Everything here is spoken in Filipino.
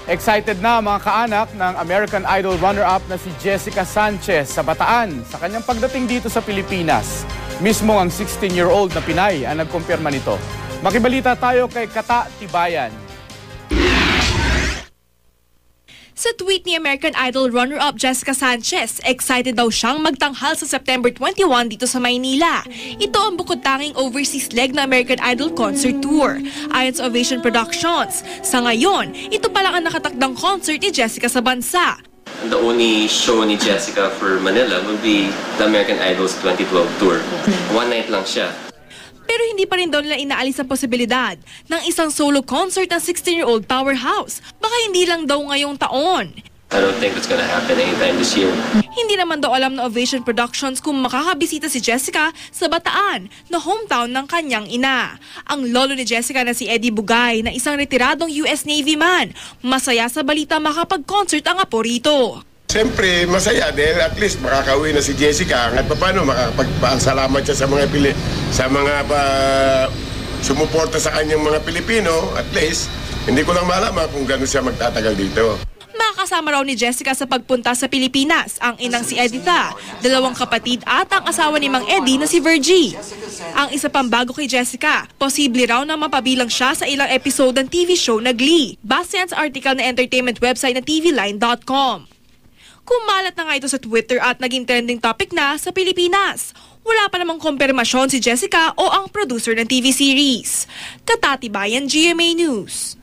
Excited na mga kaanak ng American Idol runner-up na si Jessica Sanchez sa Bataan sa kanyang pagdating dito sa Pilipinas. Mismo ang 16-year-old na Pinay ang nagkumpirma nito. Makibalita tayo kay Kata Tibayan. Sa tweet ni American Idol runner-up Jessica Sanchez, excited daw siyang magtanghal sa September 21 dito sa Maynila. Ito ang bukod-tanging overseas leg ng American Idol concert tour. Ayon sa Ovation Productions, sa ngayon, ito pa lang ang nakatakdang concert ni Jessica sa bansa. The only show ni Jessica for Manila will be the American Idol's 2012 tour. One night lang siya. Pero hindi pa rin daw nila inaalis ang posibilidad ng isang solo concert ng 16-year-old powerhouse. Baka hindi lang daw ngayong taon. I don't think it's gonna happen anytime this year. Hindi naman daw alam ng Ovation Productions kung makakabisita si Jessica sa Bataan na hometown ng kanyang ina. Ang lolo ni Jessica na si Eddie Bugay na isang retiradong US Navy man, masaya sa balita makapag-concert ang apo rito. Siyempre, masaya dahil at least makakauwi na si Jessica at paano makakapagpasalamat siya sa mga sumuporta sa kanyang mga Pilipino. At least, hindi ko lang malaman kung gano'n siya magtatagal dito. Makakasama raw ni Jessica sa pagpunta sa Pilipinas ang inang si Editha, dalawang kapatid at ang asawa ni Mang Eddie na si Virgie. Ang isa pang bago kay Jessica, posible raw na mapabilang siya sa ilang episode ng TV show na Glee, base yan sa article na entertainment website na tvline.com. Kumalat na nga ito sa Twitter at naging trending topic na sa Pilipinas. Wala pa namang kumpirmasyon si Jessica o ang producer ng TV series. Kata Tibayan, GMA News.